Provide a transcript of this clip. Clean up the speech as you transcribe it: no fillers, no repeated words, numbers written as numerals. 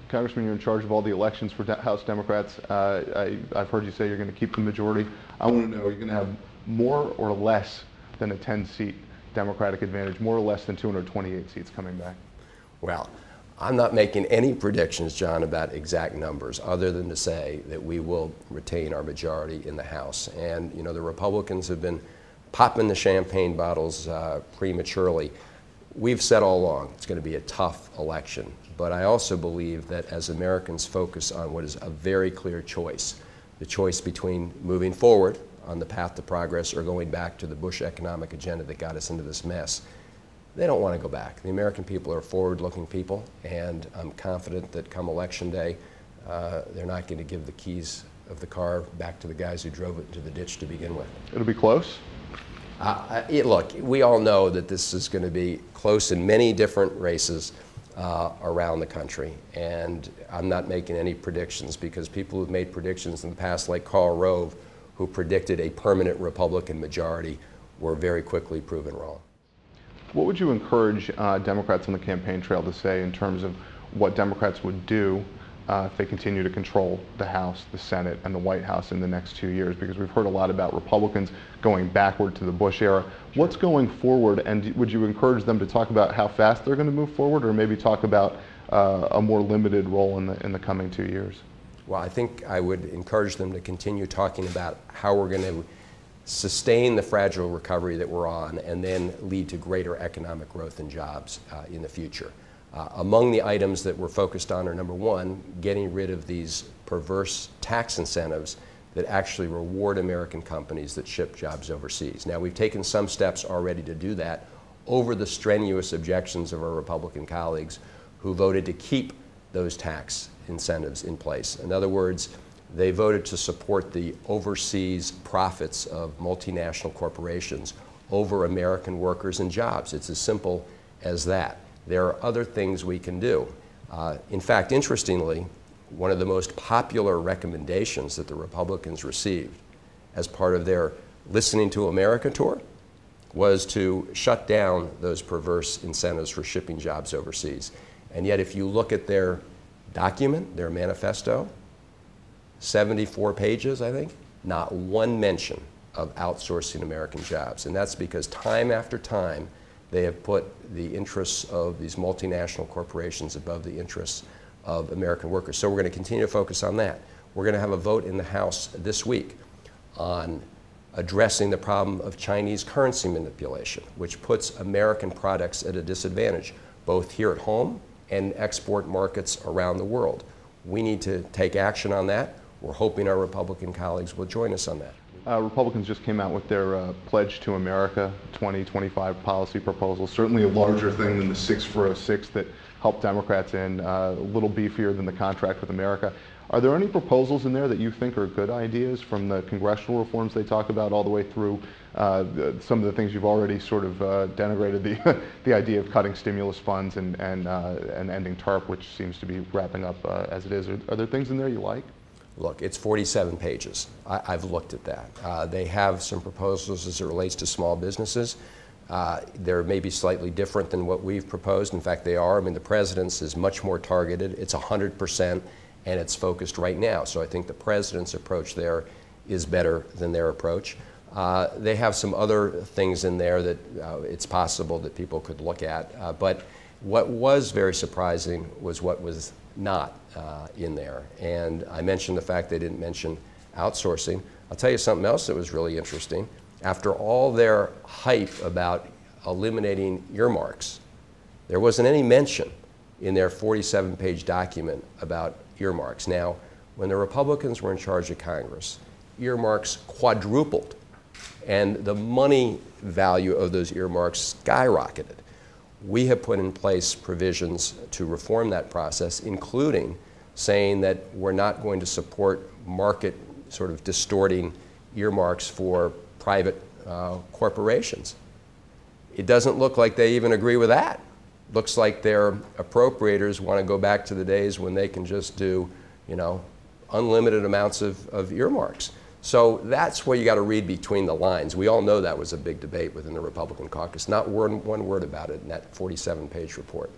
Congressman, you're in charge of all the elections for House Democrats. I've heard you say you're going to keep the majority. I want to know, are you going to have more or less than a 10-seat Democratic advantage, more or less than 228 seats coming back? Well, I'm not making any predictions, John, about exact numbers, other than to say that we will retain our majority in the House. And, you know, the Republicans have been popping the champagne bottles prematurely. We've said all along it's going to be a tough election, but I also believe that as Americans focus on what is a very clear choice, the choice between moving forward on the path to progress or going back to the Bush economic agenda that got us into this mess, they don't want to go back. The American people are forward-looking people, and I'm confident that come Election Day, they're not going to give the keys of the car back to the guys who drove it into the ditch to begin with. It'll be close? Look, we all know that this is going to be close in many different races around the country, and I'm not making any predictions because people who've made predictions in the past, like Karl Rove, who predicted a permanent Republican majority, were very quickly proven wrong. What would you encourage Democrats on the campaign trail to say in terms of what Democrats would do if they continue to control the House, the Senate, and the White House in the next 2 years? Because we've heard a lot about Republicans going backward to the Bush era. What's going forward, and would you encourage them to talk about how fast they're going to move forward, or maybe talk about a more limited role in the coming 2 years? Well, I think I would encourage them to continue talking about how we're going to sustain the fragile recovery that we're on and then lead to greater economic growth and jobs in the future. Among the items that we're focused on are, number one, getting rid of these perverse tax incentives that actually reward American companies that ship jobs overseas. Now, we've taken some steps already to do that over the strenuous objections of our Republican colleagues who voted to keep those tax incentives in place. In other words, they voted to support the overseas profits of multinational corporations over American workers and jobs. It's as simple as that. There are other things we can do. In fact, interestingly, one of the most popular recommendations that the Republicans received as part of their Listening to America tour was to shut down those perverse incentives for shipping jobs overseas. And yet, if you look at their document, their manifesto, 74 pages, I think, not one mention of outsourcing American jobs. And that's because time after time, they have put the interests of these multinational corporations above the interests of American workers. So we're going to continue to focus on that. We're going to have a vote in the House this week on addressing the problem of Chinese currency manipulation, which puts American products at a disadvantage, both here at home and export markets around the world. We need to take action on that. We're hoping our Republican colleagues will join us on that. Republicans just came out with their Pledge to America 2025 policy proposal, certainly a larger thing than the 6 for 06 that helped Democrats in, a little beefier than the Contract with America. Are there any proposals in there that you think are good ideas, from the congressional reforms they talk about all the way through some of the things you've already sort of denigrated, the idea of cutting stimulus funds and ending TARP, which seems to be wrapping up as it is? Are there things in there you like? Look, it's 47 pages. I've looked at that. They have some proposals as it relates to small businesses. They're maybe slightly different than what we've proposed. In fact, they are. I mean, the president's is much more targeted. It's 100%, and it's focused right now. So I think the president's approach there is better than their approach. They have some other things in there that it's possible that people could look at. But what was very surprising was what was not in there. And I mentioned the fact they didn't mention outsourcing. I'll tell you something else that was really interesting. After all their hype about eliminating earmarks, there wasn't any mention in their 47-page document about earmarks. Now, when the Republicans were in charge of Congress, earmarks quadrupled, and the money value of those earmarks skyrocketed. We have put in place provisions to reform that process, including saying that we're not going to support market sort of distorting earmarks for private corporations. It doesn't look like they even agree with that. Looks like their appropriators want to go back to the days when they can just do, you know, unlimited amounts of earmarks. So that's where you got to read between the lines. We all know that was a big debate within the Republican caucus. Not one word about it in that 47-page report.